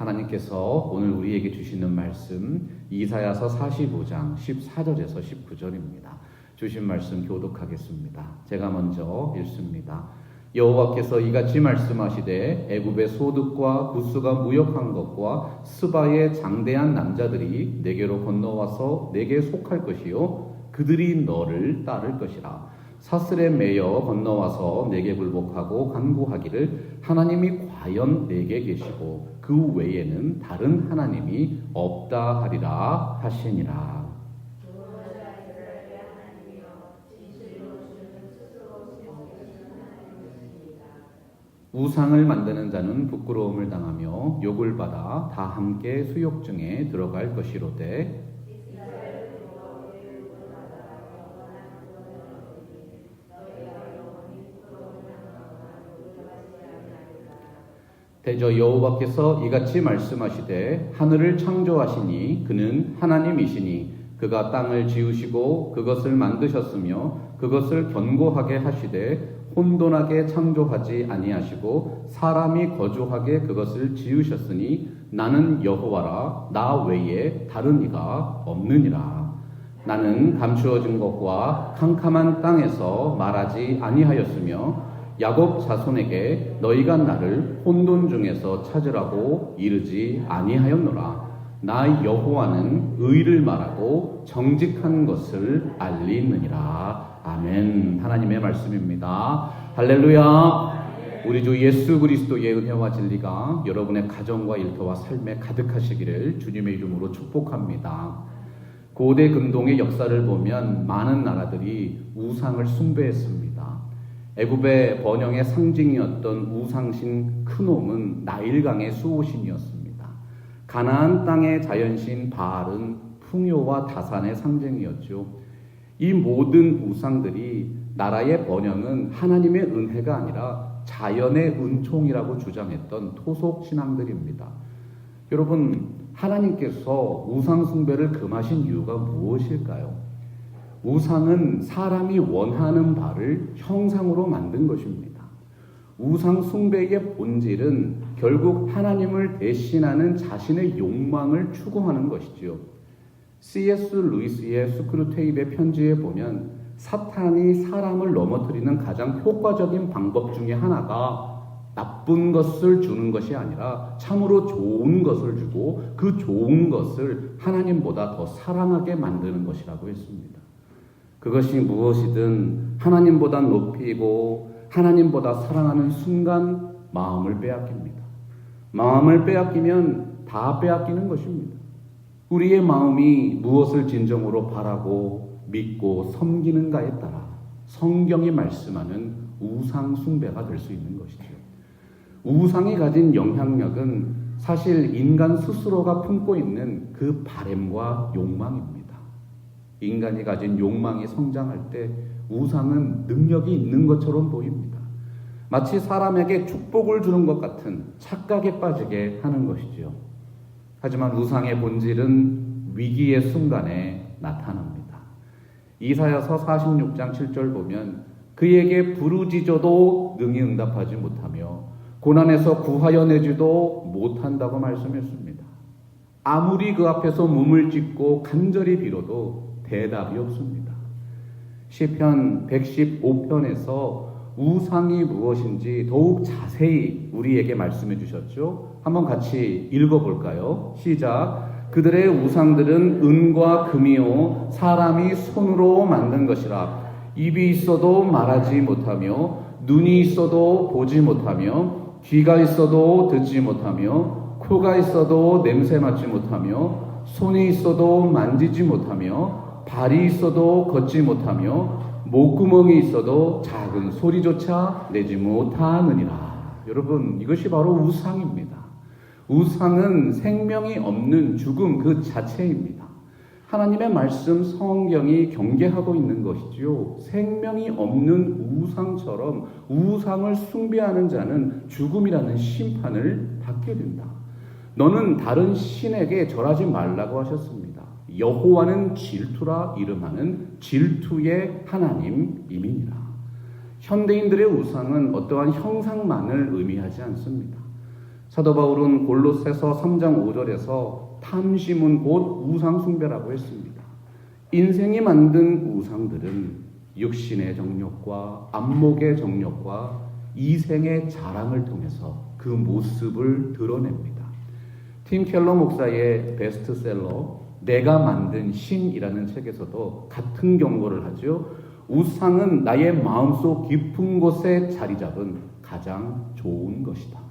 하나님께서 오늘 우리에게 주시는 말씀 이사야서 45장 14절에서 19절입니다. 주신 말씀 교독하겠습니다. 제가 먼저 읽습니다. 여호와께서 이같이 말씀하시되 애굽의 소득과 부스가 무역한 것과 스바의 장대한 남자들이 내게로 건너와서 내게 속할 것이요 그들이 너를 따를 것이라. 사슬에 매여 건너와서 내게 굴복하고 간구하기를 하나님이 과연 내게 계시고 그 외에는 다른 하나님이 없다 하리라 하시니라. 우상을 만드는 자는 부끄러움을 당하며 욕을 받아 다 함께 수욕중에 들어갈 것이로되 대저 여호와께서 이같이 말씀하시되 하늘을 창조하시니 그는 하나님이시니 그가 땅을 지으시고 그것을 만드셨으며 그것을 견고하게 하시되 혼돈하게 창조하지 아니하시고 사람이 거주하게 그것을 지으셨으니 나는 여호와라 나 외에 다른 이가 없느니라. 나는 감추어진 것과 캄캄한 땅에서 말하지 아니하였으며 야곱 자손에게 너희가 나를 혼돈 중에서 찾으라고 이르지 아니하였노라. 나 여호와는 의를 말하고 정직한 것을 알리느니라. 아멘. 하나님의 말씀입니다. 할렐루야. 우리 주 예수 그리스도의 은혜와 진리가 여러분의 가정과 일터와 삶에 가득하시기를 주님의 이름으로 축복합니다. 고대 근동의 역사를 보면 많은 나라들이 우상을 숭배했습니다. 애굽의 번영의 상징이었던 우상신 크놈은 나일강의 수호신이었습니다. 가나안 땅의 자연신 바알은 풍요와 다산의 상징이었죠. 이 모든 우상들이 나라의 번영은 하나님의 은혜가 아니라 자연의 은총이라고 주장했던 토속 신앙들입니다. 여러분, 하나님께서 우상 숭배를 금하신 이유가 무엇일까요? 우상은 사람이 원하는 바를 형상으로 만든 것입니다. 우상 숭배의 본질은 결국 하나님을 대신하는 자신의 욕망을 추구하는 것이지요. C.S. 루이스의 스크루테이프의 편지에 보면 사탄이 사람을 넘어뜨리는 가장 효과적인 방법 중에 하나가 나쁜 것을 주는 것이 아니라 참으로 좋은 것을 주고 그 좋은 것을 하나님보다 더 사랑하게 만드는 것이라고 했습니다. 그것이 무엇이든 하나님보다 높이고 하나님보다 사랑하는 순간 마음을 빼앗깁니다. 마음을 빼앗기면 다 빼앗기는 것입니다. 우리의 마음이 무엇을 진정으로 바라고 믿고 섬기는가에 따라 성경이 말씀하는 우상 숭배가 될 수 있는 것이죠. 우상이 가진 영향력은 사실 인간 스스로가 품고 있는 그 바램과 욕망입니다. 인간이 가진 욕망이 성장할 때 우상은 능력이 있는 것처럼 보입니다. 마치 사람에게 축복을 주는 것 같은 착각에 빠지게 하는 것이지요. 하지만 우상의 본질은 위기의 순간에 나타납니다. 이사야서 46장 7절 보면 그에게 부르짖어도 능히 응답하지 못하며 고난에서 구하여 내지도 못한다고 말씀했습니다. 아무리 그 앞에서 몸을 찢고 간절히 빌어도 대답이 없습니다. 시편 115편에서 우상이 무엇인지 더욱 자세히 우리에게 말씀해 주셨죠. 한번 같이 읽어볼까요? 시작. 그들의 우상들은 은과 금이요 사람이 손으로 만든 것이라. 입이 있어도 말하지 못하며 눈이 있어도 보지 못하며 귀가 있어도 듣지 못하며 코가 있어도 냄새 맡지 못하며 손이 있어도 만지지 못하며 발이 있어도 걷지 못하며 목구멍이 있어도 작은 소리조차 내지 못하느니라. 여러분, 이것이 바로 우상입니다. 우상은 생명이 없는 죽음 그 자체입니다. 하나님의 말씀 성경이 경계하고 있는 것이지요. 생명이 없는 우상처럼 우상을 숭배하는 자는 죽음이라는 심판을 받게 된다. 너는 다른 신에게 절하지 말라고 하셨습니다. 여호와는 질투라 이름하는 질투의 하나님임이니라. 현대인들의 우상은 어떠한 형상만을 의미하지 않습니다. 사도 바울은 골로새서 3장 5절에서 탐심은 곧 우상 숭배라고 했습니다. 인생이 만든 우상들은 육신의 정욕과 안목의 정욕과 이생의 자랑을 통해서 그 모습을 드러냅니다. 팀 켈러 목사의 베스트셀러 내가 만든 신이라는 책에서도 같은 경고를 하죠. 우상은 나의 마음속 깊은 곳에 자리 잡은 가장 좋은 것이다.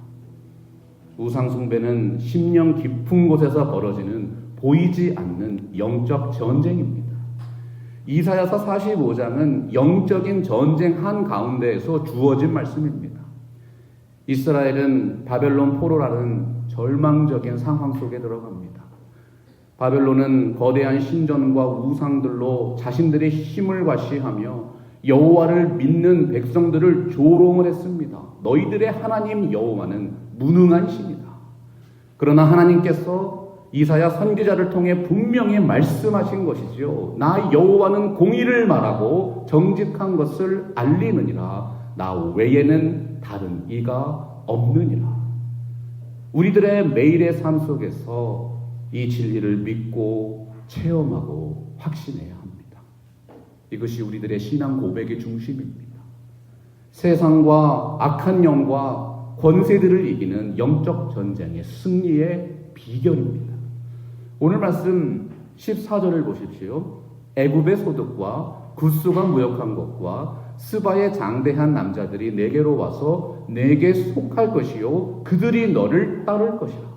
우상 숭배는 심령 깊은 곳에서 벌어지는 보이지 않는 영적 전쟁입니다. 이사야서 45장은 영적인 전쟁 한가운데에서 주어진 말씀입니다. 이스라엘은 바벨론 포로라는 절망적인 상황 속에 들어갑니다. 바벨론은 거대한 신전과 우상들로 자신들의 힘을 과시하며 여호와를 믿는 백성들을 조롱을 했습니다. 너희들의 하나님 여호와는 무능한 신이다. 그러나 하나님께서 이사야 선지자를 통해 분명히 말씀하신 것이지요. 나 여호와는 공의를 말하고 정직한 것을 알리느니라. 나 외에는 다른 이가 없느니라. 우리들의 매일의 삶 속에서 이 진리를 믿고 체험하고 확신해야 합니다. 이것이 우리들의 신앙 고백의 중심입니다. 세상과 악한 영과 권세들을 이기는 영적 전쟁의 승리의 비결입니다. 오늘 말씀 14절을 보십시오. 애굽의 소득과 굿수가 무역한 것과 스바의 장대한 남자들이 내게로 와서 내게 속할 것이요 그들이 너를 따를 것이라.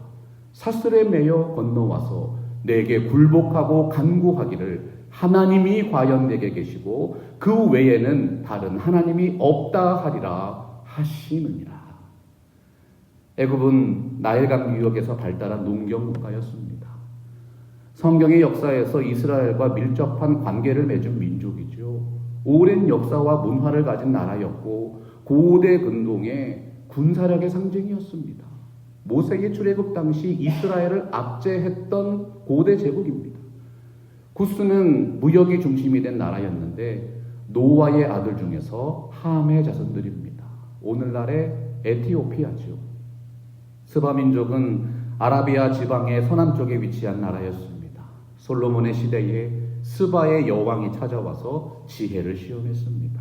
사슬에 매여 건너와서 내게 굴복하고 간구하기를 하나님이 과연 내게 계시고 그 외에는 다른 하나님이 없다 하리라 하시느니라. 애굽은 나일강 유역에서 발달한 농경 국가였습니다. 성경의 역사에서 이스라엘과 밀접한 관계를 맺은 민족이죠. 오랜 역사와 문화를 가진 나라였고 고대 근동의 군사력의 상징이었습니다. 모세의 출애굽 당시 이스라엘을 압제했던 고대 제국입니다. 구스는 무역이 중심이 된 나라였는데 노아의 아들 중에서 함의 자손들입니다. 오늘날의 에티오피아죠. 스바 민족은 아라비아 지방의 서남쪽에 위치한 나라였습니다. 솔로몬의 시대에 스바의 여왕이 찾아와서 지혜를 시험했습니다.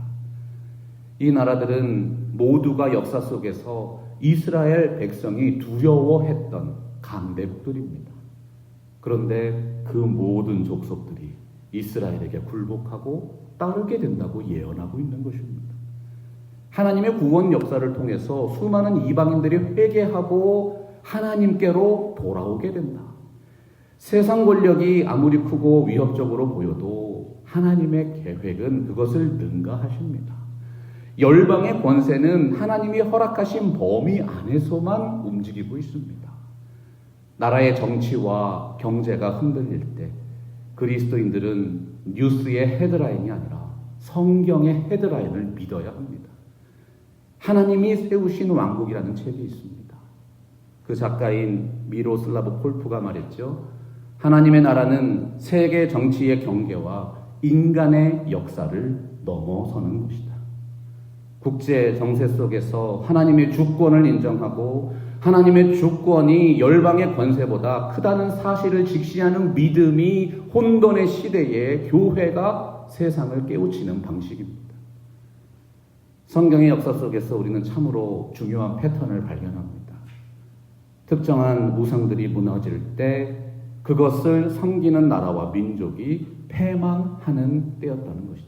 이 나라들은 모두가 역사 속에서 이스라엘 백성이 두려워했던 강대국들입니다. 그런데 그 모든 족속들이 이스라엘에게 굴복하고 따르게 된다고 예언하고 있는 것입니다. 하나님의 구원 역사를 통해서 수많은 이방인들이 회개하고 하나님께로 돌아오게 된다. 세상 권력이 아무리 크고 위협적으로 보여도 하나님의 계획은 그것을 능가하십니다. 열방의 권세는 하나님이 허락하신 범위 안에서만 움직이고 있습니다. 나라의 정치와 경제가 흔들릴 때 그리스도인들은 뉴스의 헤드라인이 아니라 성경의 헤드라인을 믿어야 합니다. 하나님이 세우신 왕국이라는 책이 있습니다. 그 작가인 미로슬라브 폴프가 말했죠. 하나님의 나라는 세계 정치의 경계와 인간의 역사를 넘어서는 것이다. 국제 정세 속에서 하나님의 주권을 인정하고 하나님의 주권이 열방의 권세보다 크다는 사실을 직시하는 믿음이 혼돈의 시대에 교회가 세상을 깨우치는 방식입니다. 성경의 역사 속에서 우리는 참으로 중요한 패턴을 발견합니다. 특정한 우상들이 무너질 때 그것을 섬기는 나라와 민족이 패망하는 때였다는 것이죠.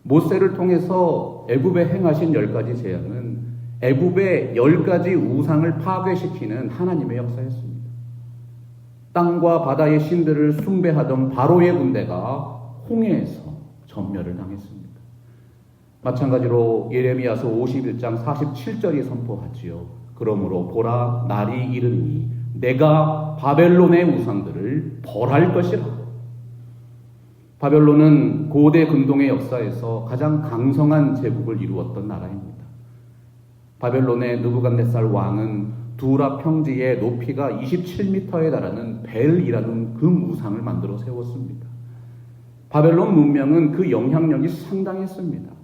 모세를 통해서 애굽에 행하신 10가지 재앙은 애굽의 10가지 우상을 파괴시키는 하나님의 역사였습니다. 땅과 바다의 신들을 숭배하던 바로의 군대가 홍해에서 전멸을 당했습니다. 마찬가지로 예레미야서 51장 47절이 선포하지요. 그러므로 보라 날이 이르니 내가 바벨론의 우상들을 벌할 것이라. 바벨론은 고대 근동의 역사에서 가장 강성한 제국을 이루었던 나라입니다. 바벨론의 느부갓네살 왕은 두라 평지의 높이가 27m에 달하는 벨이라는 금우상을 만들어 세웠습니다. 바벨론 문명은 그 영향력이 상당했습니다.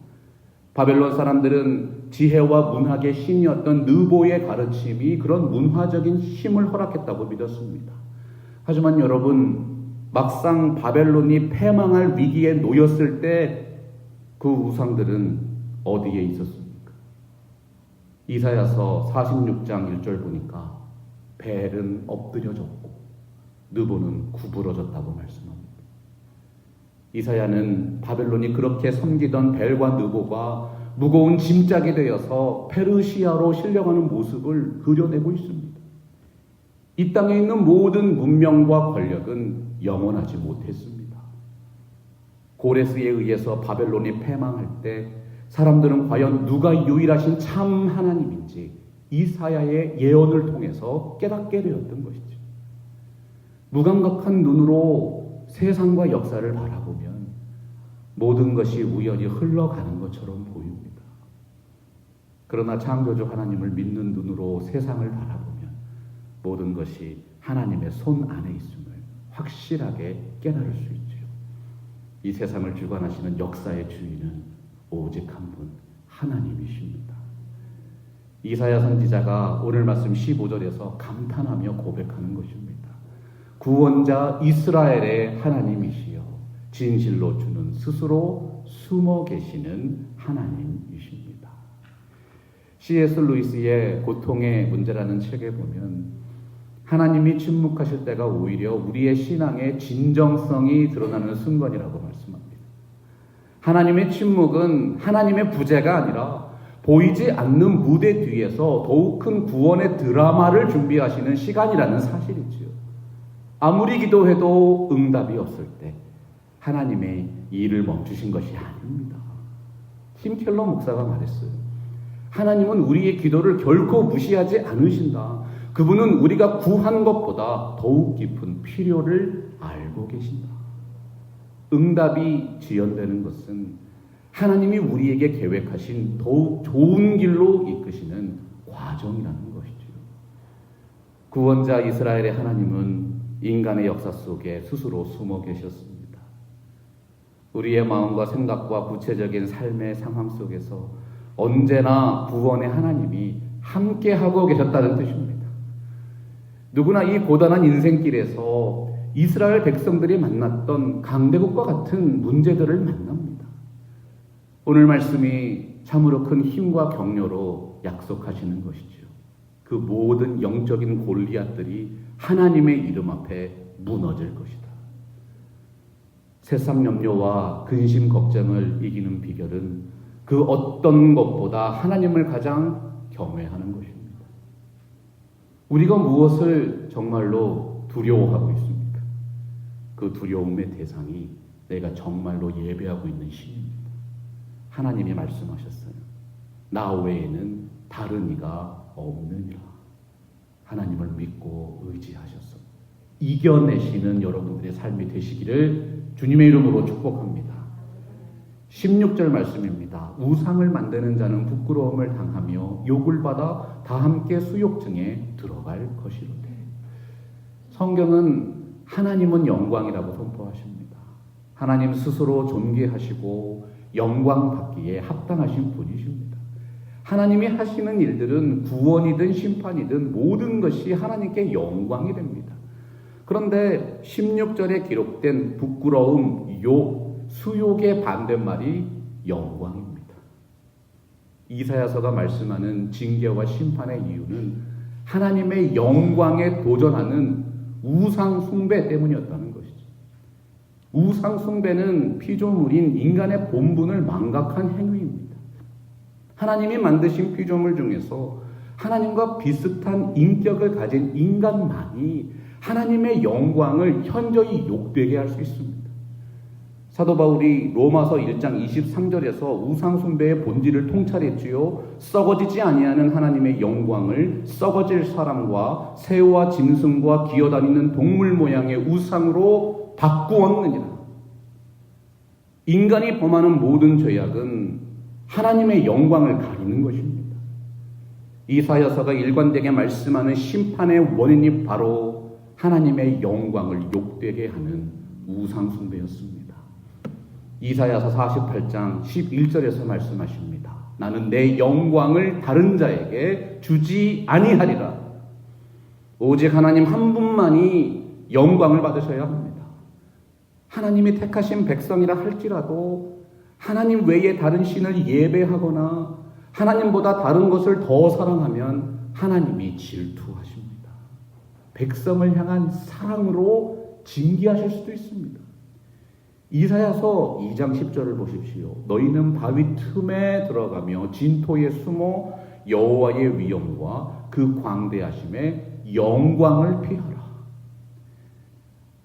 바벨론 사람들은 지혜와 문학의 신이었던 느보의 가르침이 그런 문화적인 힘을 허락했다고 믿었습니다. 하지만 여러분, 막상 바벨론이 패망할 위기에 놓였을 때 그 우상들은 어디에 있었습니까? 이사야서 46장 1절 보니까 벨은 엎드려졌고 느보는 구부러졌다고 말씀합니다. 이사야는 바벨론이 그렇게 섬기던 벨과 느보가 무거운 짐짝이 되어서 페르시아로 실려가는 모습을 그려내고 있습니다. 이 땅에 있는 모든 문명과 권력은 영원하지 못했습니다. 고레스에 의해서 바벨론이 패망할 때 사람들은 과연 누가 유일하신 참 하나님인지 이사야의 예언을 통해서 깨닫게 되었던 것이죠. 무감각한 눈으로 세상과 역사를 바라보면 모든 것이 우연히 흘러가는 것처럼 보입니다. 그러나 창조주 하나님을 믿는 눈으로 세상을 바라보면 모든 것이 하나님의 손 안에 있음을 확실하게 깨달을 수 있죠. 이 세상을 주관하시는 역사의 주인은 오직 한 분, 하나님이십니다. 이사야 선지자가 오늘 말씀 15절에서 감탄하며 고백하는 것입니다. 구원자 이스라엘의 하나님이시여 진실로 주는 스스로 숨어 계시는 하나님이십니다. C.S. 루이스의 고통의 문제라는 책에 보면 하나님이 침묵하실 때가 오히려 우리의 신앙의 진정성이 드러나는 순간이라고 말씀합니다. 하나님의 침묵은 하나님의 부재가 아니라 보이지 않는 무대 뒤에서 더욱 큰 구원의 드라마를 준비하시는 시간이라는 사실이지요. 아무리 기도해도 응답이 없을 때 하나님의 일을 멈추신 것이 아닙니다. 팀 켈러 목사가 말했어요. 하나님은 우리의 기도를 결코 무시하지 않으신다. 그분은 우리가 구한 것보다 더욱 깊은 필요를 알고 계신다. 응답이 지연되는 것은 하나님이 우리에게 계획하신 더욱 좋은 길로 이끄시는 과정이라는 것이죠. 구원자 이스라엘의 하나님은 인간의 역사 속에 스스로 숨어 계셨습니다. 우리의 마음과 생각과 구체적인 삶의 상황 속에서 언제나 구원의 하나님이 함께하고 계셨다는 뜻입니다. 누구나 이 고단한 인생길에서 이스라엘 백성들이 만났던 강대국과 같은 문제들을 만납니다. 오늘 말씀이 참으로 큰 힘과 격려로 약속하시는 것이죠. 그 모든 영적인 골리앗들이 하나님의 이름 앞에 무너질 것이다. 세상 염려와 근심 걱정을 이기는 비결은 그 어떤 것보다 하나님을 가장 경외하는 것입니다. 우리가 무엇을 정말로 두려워하고 있습니까? 그 두려움의 대상이 내가 정말로 예배하고 있는 신입니다. 하나님이 말씀하셨어요. 나 외에는 다른 이가 없느니라. 하나님을 믿고 의지하셔서 이겨내시는 여러분들의 삶이 되시기를 주님의 이름으로 축복합니다. 16절 말씀입니다. 우상을 만드는 자는 부끄러움을 당하며 욕을 받아 다 함께 수욕증에 들어갈 것이로되. 성경은 하나님은 영광이라고 선포하십니다. 하나님 스스로 존귀하시고 영광 받기에 합당하신 분이십니다. 하나님이 하시는 일들은 구원이든 심판이든 모든 것이 하나님께 영광이 됩니다. 그런데 16절에 기록된 부끄러움, 욕, 수욕의 반대말이 영광입니다. 이사야서가 말씀하는 징계와 심판의 이유는 하나님의 영광에 도전하는 우상 숭배 때문이었다는 것이죠. 우상 숭배는 피조물인 인간의 본분을 망각한 행위입니다. 하나님이 만드신 피조물 중에서 하나님과 비슷한 인격을 가진 인간만이 하나님의 영광을 현저히 욕되게 할 수 있습니다. 사도 바울이 로마서 1장 23절에서 우상 숭배의 본질을 통찰했지요. 썩어지지 아니하는 하나님의 영광을 썩어질 사람과 새와 짐승과 기어다니는 동물 모양의 우상으로 바꾸었느니라. 인간이 범하는 모든 죄악은 하나님의 영광을 가리는 것입니다. 이사야서가 일관되게 말씀하는 심판의 원인이 바로 하나님의 영광을 욕되게 하는 우상 숭배였습니다. 이사야서 48장 11절에서 말씀하십니다. 나는 내 영광을 다른 자에게 주지 아니하리라. 오직 하나님 한 분만이 영광을 받으셔야 합니다. 하나님이 택하신 백성이라 할지라도 하나님 외에 다른 신을 예배하거나 하나님보다 다른 것을 더 사랑하면 하나님이 질투하십니다. 백성을 향한 사랑으로 징계하실 수도 있습니다. 이사야서 2장 10절을 보십시오. 너희는 바위 틈에 들어가며 진토에 숨어 여호와의 위엄과 그 광대하심에 영광을 피하라.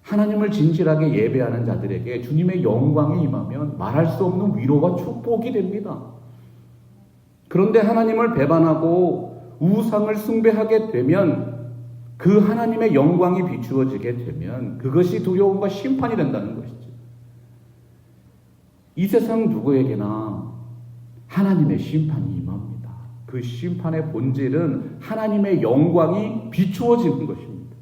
하나님을 진실하게 예배하는 자들에게 주님의 영광이 임하면 말할 수 없는 위로와 축복이 됩니다. 그런데 하나님을 배반하고 우상을 숭배하게 되면 그 하나님의 영광이 비추어지게 되면 그것이 두려움과 심판이 된다는 것이죠. 이 세상 누구에게나 하나님의 심판이 임합니다. 그 심판의 본질은 하나님의 영광이 비추어지는 것입니다.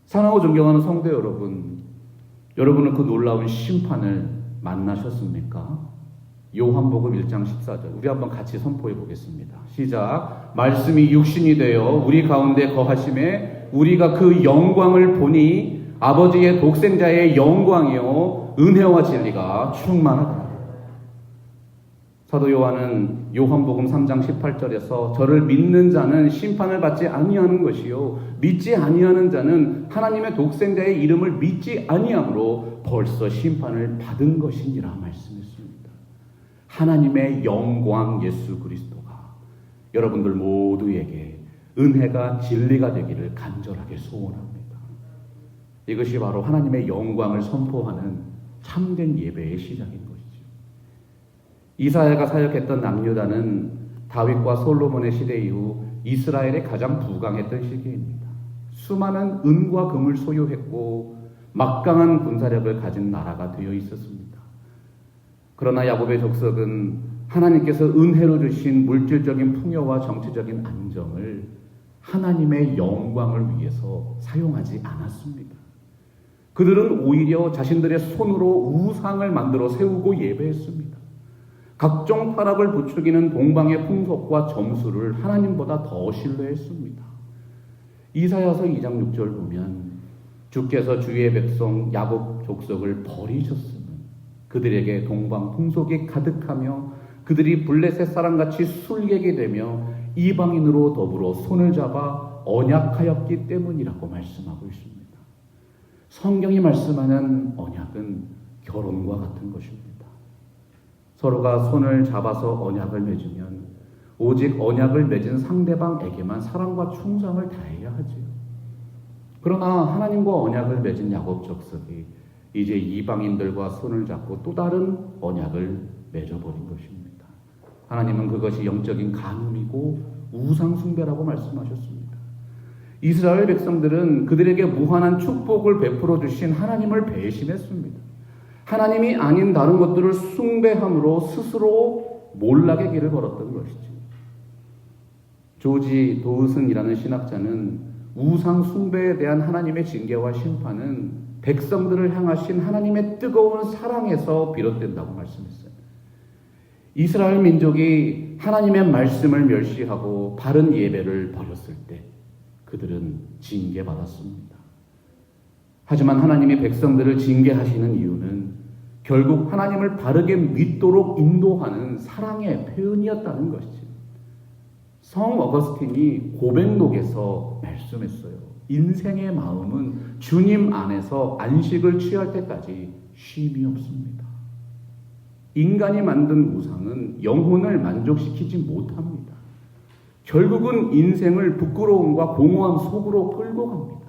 사랑하고 존경하는 성도 여러분, 여러분은 그 놀라운 심판을 만나셨습니까? 요한복음 1장 14절 우리 한번 같이 선포해 보겠습니다. 시작. 말씀이 육신이 되어 우리 가운데 거하심에 우리가 그 영광을 보니 아버지의 독생자의 영광이요 은혜와 진리가 충만하다. 사도 요한은 요한복음 3장 18절에서 저를 믿는 자는 심판을 받지 아니하는 것이요 믿지 아니하는 자는 하나님의 독생자의 이름을 믿지 아니함으로 벌써 심판을 받은 것이니라 말씀했습니다. 하나님의 영광 예수 그리스도가 여러분들 모두에게 은혜가 진리가 되기를 간절하게 소원합니다. 이것이 바로 하나님의 영광을 선포하는 참된 예배의 시작인 것이죠. 이사야가 사역했던 남유다는 다윗과 솔로몬의 시대 이후 이스라엘의 가장 부강했던 시기입니다. 수많은 은과 금을 소유했고 막강한 군사력을 가진 나라가 되어 있었습니다. 그러나 야곱의 족속은 하나님께서 은혜로 주신 물질적인 풍요와 정치적인 안정을 하나님의 영광을 위해서 사용하지 않았습니다. 그들은 오히려 자신들의 손으로 우상을 만들어 세우고 예배했습니다. 각종 타락을 부추기는 동방의 풍속과 점수를 하나님보다 더 신뢰했습니다. 이사야서 2장 6절 보면 주께서 주의 백성 야곱 족속을 버리셨으면 그들에게 동방 풍속이 가득하며 그들이 블레셋 사람같이 술객이 되며 이방인으로 더불어 손을 잡아 언약하였기 때문이라고 말씀하고 있습니다. 성경이 말씀하는 언약은 결혼과 같은 것입니다. 서로가 손을 잡아서 언약을 맺으면 오직 언약을 맺은 상대방에게만 사랑과 충성을 다해야 하지요. 그러나 하나님과 언약을 맺은 야곱 족속이 이제 이방인들과 손을 잡고 또 다른 언약을 맺어버린 것입니다. 하나님은 그것이 영적인 간음이고 우상 숭배라고 말씀하셨습니다. 이스라엘 백성들은 그들에게 무한한 축복을 베풀어 주신 하나님을 배신했습니다. 하나님이 아닌 다른 것들을 숭배함으로 스스로 몰락의 길을 걸었던 것이죠. 조지 도우슨이라는 신학자는 우상 숭배에 대한 하나님의 징계와 심판은 백성들을 향하신 하나님의 뜨거운 사랑에서 비롯된다고 말씀했어요. 이스라엘 민족이 하나님의 말씀을 멸시하고 바른 예배를 버렸을 때 그들은 징계받았습니다. 하지만 하나님이 백성들을 징계하시는 이유는 결국 하나님을 바르게 믿도록 인도하는 사랑의 표현이었다는 것이죠. 성 어거스틴이 고백록에서 말씀했어요. 인생의 마음은 주님 안에서 안식을 취할 때까지 쉼이 없습니다. 인간이 만든 우상은 영혼을 만족시키지 못합니다. 결국은 인생을 부끄러움과 공허함 속으로 끌고 갑니다.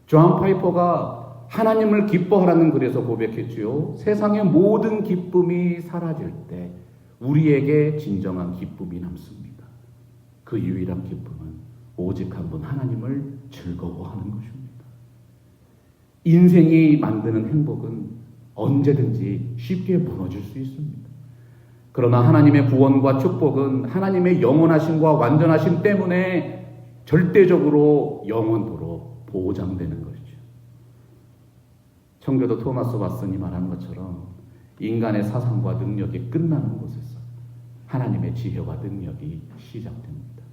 존 파이퍼가 하나님을 기뻐하라는 글에서 고백했지요. 세상의 모든 기쁨이 사라질 때 우리에게 진정한 기쁨이 남습니다. 그 유일한 기쁨은 오직 한 분 하나님을 즐거워하는 것입니다. 인생이 만드는 행복은 언제든지 쉽게 무너질 수 있습니다. 그러나 하나님의 구원과 축복은 하나님의 영원하심과 완전하심 때문에 절대적으로 영원토록 보장되는 것이죠. 청교도 토마스 왓슨이 말한 것처럼 인간의 사상과 능력이 끝나는 곳에서 하나님의 지혜와 능력이 시작됩니다.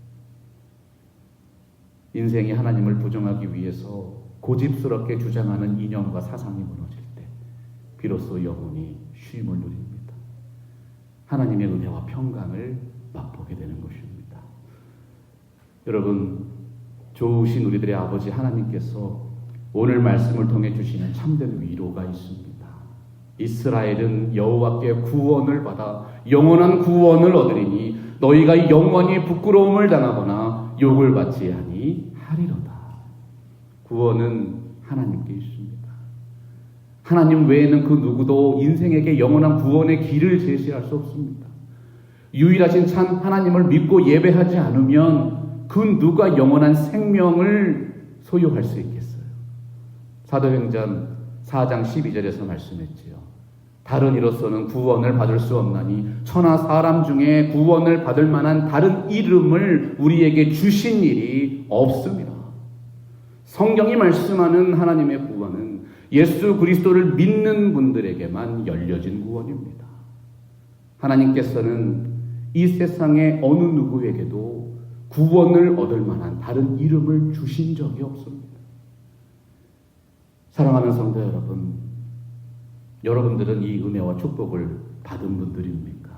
인생이 하나님을 부정하기 위해서 고집스럽게 주장하는 이념과 사상이 무너질 때 비로소 영혼이 쉼을 누립니다. 하나님의 은혜와 평강을 맛보게 되는 것입니다. 여러분, 좋으신 우리들의 아버지 하나님께서 오늘 말씀을 통해 주시는 참된 위로가 있습니다. 이스라엘은 여호와께 구원을 받아 영원한 구원을 얻으리니 너희가 영원히 부끄러움을 당하거나 욕을 받지 아니하리로다. 구원은 하나님께 있습니다. 하나님 외에는 그 누구도 인생에게 영원한 구원의 길을 제시할 수 없습니다. 유일하신 참 하나님을 믿고 예배하지 않으면 그 누가 영원한 생명을 소유할 수 있겠어요? 사도행전 4장 12절에서 말씀했지요. 다른 이로서는 구원을 받을 수 없나니 천하 사람 중에 구원을 받을 만한 다른 이름을 우리에게 주신 일이 없습니다. 성경이 말씀하는 하나님의 구원은 예수 그리스도를 믿는 분들에게만 열려진 구원입니다. 하나님께서는 이 세상의 어느 누구에게도 구원을 얻을 만한 다른 이름을 주신 적이 없습니다. 사랑하는 성도 여러분, 여러분들은 이 은혜와 축복을 받은 분들입니까?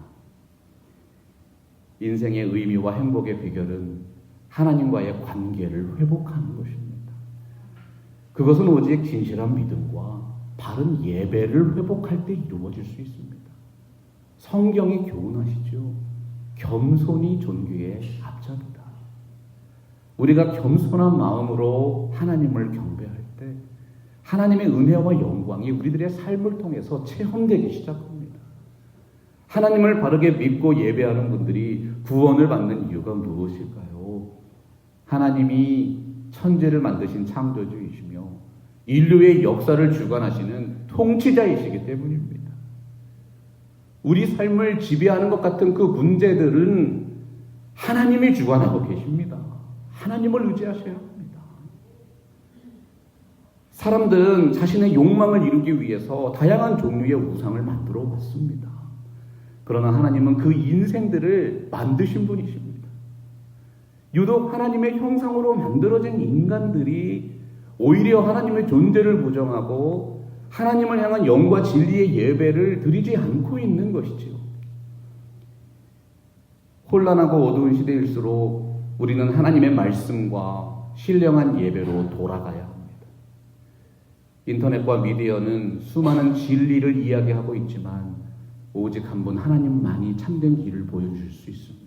인생의 의미와 행복의 비결은 하나님과의 관계를 회복하는 것입니다. 그것은 오직 진실한 믿음과 바른 예배를 회복할 때 이루어질 수 있습니다. 성경이 교훈하시죠. 겸손이 존귀의 앞잡이다. 우리가 겸손한 마음으로 하나님을 경배할 때 하나님의 은혜와 영광이 우리들의 삶을 통해서 체험되기 시작합니다. 하나님을 바르게 믿고 예배하는 분들이 구원을 받는 이유가 무엇일까요? 하나님이 천지를 만드신 창조주이시며 인류의 역사를 주관하시는 통치자이시기 때문입니다. 우리 삶을 지배하는 것 같은 그 문제들은 하나님이 주관하고 계십니다. 하나님을 의지하셔야 합니다. 사람들은 자신의 욕망을 이루기 위해서 다양한 종류의 우상을 만들어 왔습니다. 그러나 하나님은 그 인생들을 만드신 분이십니다. 유독 하나님의 형상으로 만들어진 인간들이 오히려 하나님의 존재를 부정하고 하나님을 향한 영과 진리의 예배를 드리지 않고 있는 것이지요. 혼란하고 어두운 시대일수록 우리는 하나님의 말씀과 신령한 예배로 돌아가야 합니다. 인터넷과 미디어는 수많은 진리를 이야기하고 있지만 오직 한 분 하나님만이 참된 길을 보여줄 수 있습니다.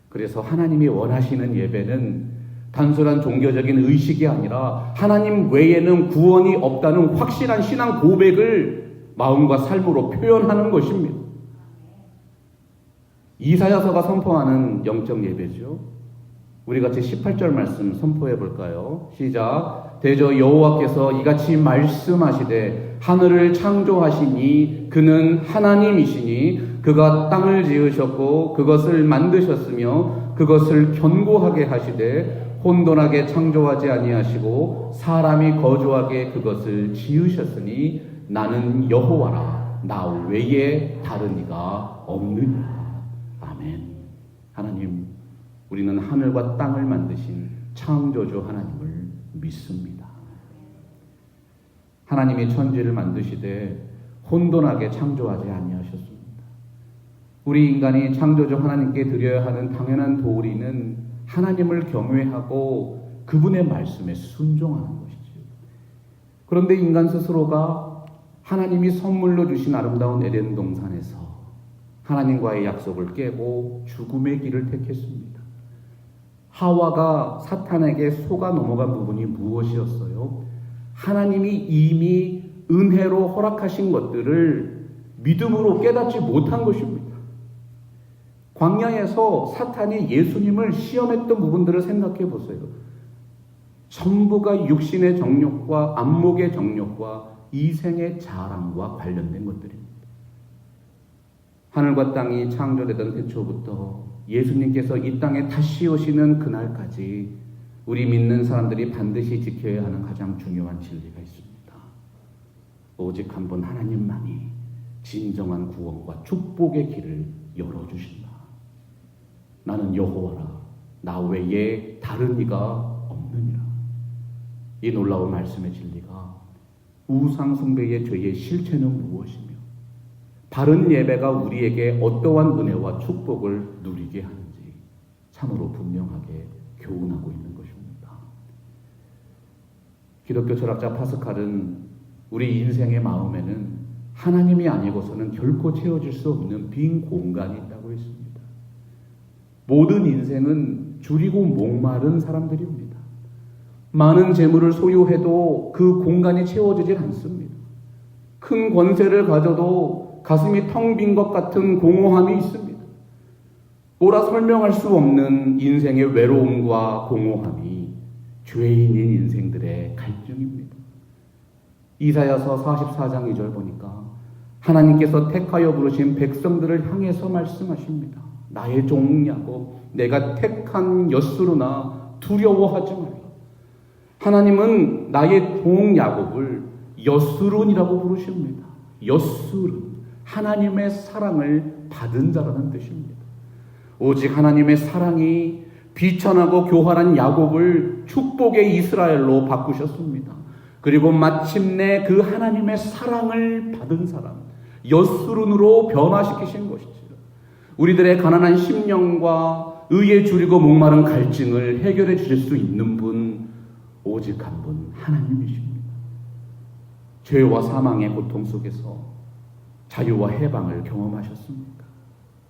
그래서 하나님이 원하시는 예배는 단순한 종교적인 의식이 아니라 하나님 외에는 구원이 없다는 확실한 신앙 고백을 마음과 삶으로 표현하는 것입니다. 이사야서가 선포하는 영적 예배죠. 우리 같이 18절 말씀 선포해 볼까요? 시작. 대저 여호와께서 이같이 말씀하시되 하늘을 창조하시니 그는 하나님이시니 그가 땅을 지으셨고 그것을 만드셨으며 그것을 견고하게 하시되 혼돈하게 창조하지 아니하시고 사람이 거주하게 그것을 지으셨으니 나는 여호와라 나 외에 다른 이가 없느니라. 아멘. 하나님, 우리는 하늘과 땅을 만드신 창조주 하나님을 믿습니다. 하나님이 천지를 만드시되 혼돈하게 창조하지 아니하셨습니다. 우리 인간이 창조주 하나님께 드려야 하는 당연한 도리는 하나님을 경외하고 그분의 말씀에 순종하는 것이죠. 그런데 인간 스스로가 하나님이 선물로 주신 아름다운 에덴 동산에서 하나님과의 약속을 깨고 죽음의 길을 택했습니다. 하와가 사탄에게 속아 넘어간 부분이 무엇이었어요? 하나님이 이미 은혜로 허락하신 것들을 믿음으로 깨닫지 못한 것입니다. 광야에서 사탄이 예수님을 시험했던 부분들을 생각해 보세요. 전부가 육신의 정욕과 안목의 정욕과 이생의 자랑과 관련된 것들입니다. 하늘과 땅이 창조되던 태초부터 예수님께서 이 땅에 다시 오시는 그날까지 우리 믿는 사람들이 반드시 지켜야 하는 가장 중요한 진리가 있습니다. 오직 한 분 하나님만이 진정한 구원과 축복의 길을 열어주신다. 나는 여호와라. 나 외에 다른 이가 없느니라. 이 놀라운 말씀의 진리가 우상 숭배의 죄의 실체는 무엇이며 바른 예배가 우리에게 어떠한 은혜와 축복을 누리게 하는지 참으로 분명하게 교훈하고 있는 것입니다. 기독교 철학자 파스칼은 우리 인생의 마음에는 하나님이 아니고서는 결코 채워질 수 없는 빈 공간이 있다고 했습니다. 모든 인생은 줄이고 목마른 사람들입니다. 많은 재물을 소유해도 그 공간이 채워지질 않습니다. 큰 권세를 가져도 가슴이 텅 빈 것 같은 공허함이 있습니다. 뭐라 설명할 수 없는 인생의 외로움과 공허함이 죄인인 인생들의 갈증입니다. 이사야서 44장 2절 보니까 하나님께서 택하여 부르신 백성들을 향해서 말씀하십니다. 나의 종 야곱, 내가 택한 엿수르나 두려워하지 말라. 하나님은 나의 종 야곱을 엿수른이라고 부르십니다. 엿수른, 하나님의 사랑을 받은 자라는 뜻입니다. 오직 하나님의 사랑이 비천하고 교활한 야곱을 축복의 이스라엘로 바꾸셨습니다. 그리고 마침내 그 하나님의 사랑을 받은 사람, 엿수른으로 변화시키신 것이죠. 우리들의 가난한 심령과 의에 줄이고 목마른 갈증을 해결해 주실 수 있는 분, 오직 한 분, 하나님이십니다. 죄와 사망의 고통 속에서 자유와 해방을 경험하셨습니까?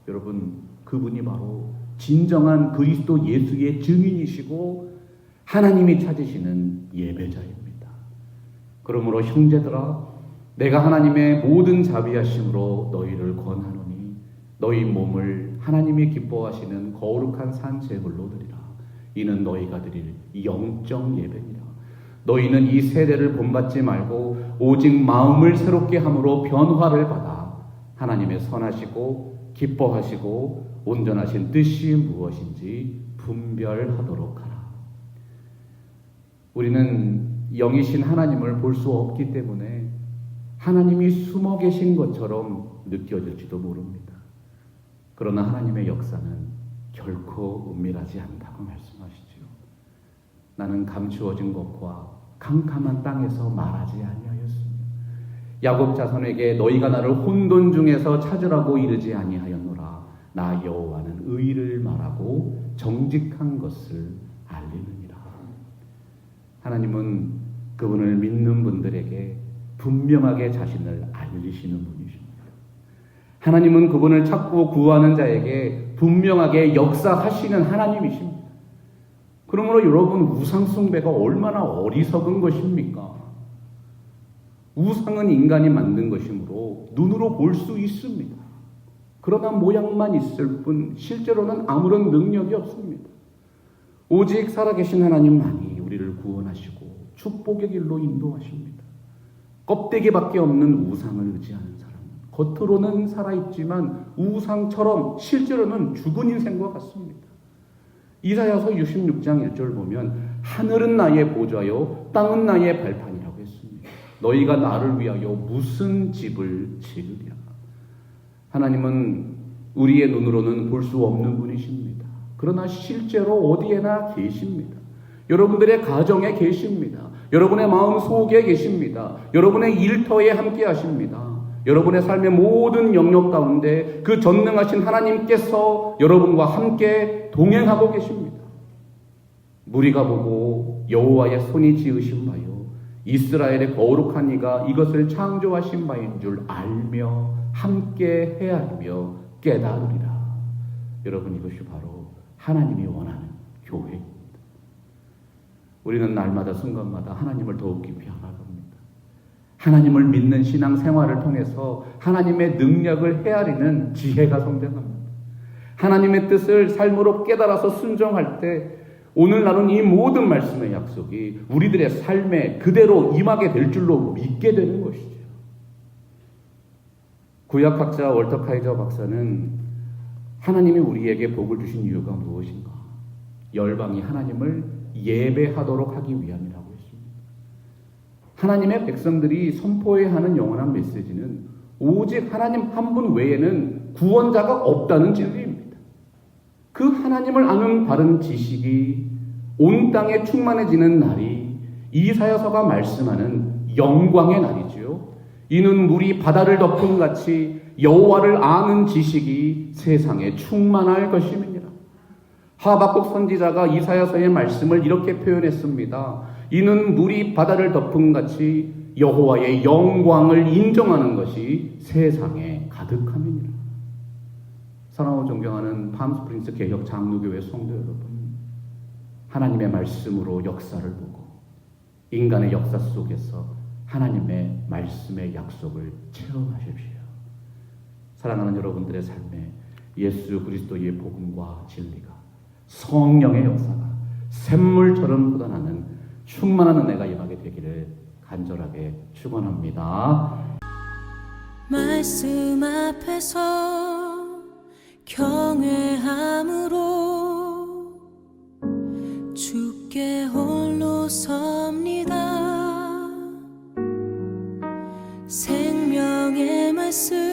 여러분, 그분이 바로 진정한 그리스도 예수의 증인이시고 하나님이 찾으시는 예배자입니다. 그러므로 형제들아, 내가 하나님의 모든 자비하심으로 너희를 권하노니 너희 몸을 하나님이 기뻐하시는 거룩한 산 제물로 드리라. 이는 너희가 드릴 영적 예배니라. 너희는 이 세대를 본받지 말고 오직 마음을 새롭게 함으로 변화를 받아 하나님의 선하시고 기뻐하시고 온전하신 뜻이 무엇인지 분별하도록 하라. 우리는 영이신 하나님을 볼 수 없기 때문에 하나님이 숨어 계신 것처럼 느껴질지도 모릅니다. 그러나 하나님의 역사는 결코 은밀하지 않다고 말씀하시지요. 나는 감추어진 것과 캄캄한 땅에서 말하지 아니하였으며 야곱 자손에게 너희가 나를 혼돈 중에서 찾으라고 이르지 아니하였노라. 나 여호와는 의를 말하고 정직한 것을 알리느니라. 하나님은 그분을 믿는 분들에게 분명하게 자신을 알리시는 분이십니다. 하나님은 그분을 찾고 구하는 자에게 분명하게 역사하시는 하나님이십니다. 그러므로 여러분, 우상 숭배가 얼마나 어리석은 것입니까? 우상은 인간이 만든 것이므로 눈으로 볼 수 있습니다. 그러나 모양만 있을 뿐 실제로는 아무런 능력이 없습니다. 오직 살아계신 하나님만이 우리를 구원하시고 축복의 길로 인도하십니다. 껍데기밖에 없는 우상을 의지하는 사람은 겉으로는 살아있지만 우상처럼 실제로는 죽은 인생과 같습니다. 이사야서 66장 1절 보면 하늘은 나의 보좌요 땅은 나의 발판이라고 했습니다. 너희가 나를 위하여 무슨 집을 지으랴. 하나님은 우리의 눈으로는 볼 수 없는 분이십니다. 그러나 실제로 어디에나 계십니다. 여러분들의 가정에 계십니다. 여러분의 마음 속에 계십니다. 여러분의 일터에 함께 하십니다. 여러분의 삶의 모든 영역 가운데 그 전능하신 하나님께서 여러분과 함께 동행하고 계십니다. 무리가 보고 여호와의 손이 지으신 바요 이스라엘의 거룩한 이가 이것을 창조하신 바인 줄 알며 함께 헤아리며 깨달으리라. 여러분, 이것이 바로 하나님이 원하는 교회입니다. 우리는 날마다 순간마다 하나님을 더욱 깊이 알아갑니다. 하나님을 믿는 신앙 생활을 통해서 하나님의 능력을 헤아리는 지혜가 성장합니다. 하나님의 뜻을 삶으로 깨달아서 순종할 때 오늘 나눈 이 모든 말씀의 약속이 우리들의 삶에 그대로 임하게 될 줄로 믿게 되는 것이죠. 구약학자 월터 카이저 박사는 하나님이 우리에게 복을 주신 이유가 무엇인가? 열방이 하나님을 예배하도록 하기 위함이라고 했습니다. 하나님의 백성들이 선포해야 하는 영원한 메시지는 오직 하나님 한 분 외에는 구원자가 없다는 진리입니다. 그 하나님을 아는 바른 지식이 온 땅에 충만해지는 날이 이사야서가 말씀하는 영광의 날이지요. 이는 물이 바다를 덮음 같이 여호와를 아는 지식이 세상에 충만할 것임이니라. 하박국 선지자가 이사야서의 말씀을 이렇게 표현했습니다. 이는 물이 바다를 덮음 같이 여호와의 영광을 인정하는 것이 세상에 가득함이니라. 사랑하고 존경하는 팜스프링스 개혁 장로교회 성도 여러분, 하나님의 말씀으로 역사를 보고 인간의 역사 속에서 하나님의 말씀의 약속을 체험하십시오. 사랑하는 여러분들의 삶에 예수 그리스도의 복음과 진리가, 성령의 역사가 샘물처럼 쏟아나는 충만한 은혜가 임하게 되기를 간절하게 축원합니다. 말씀 앞에서 경외함으로 주께 홀로 섭니다. 생명의 말씀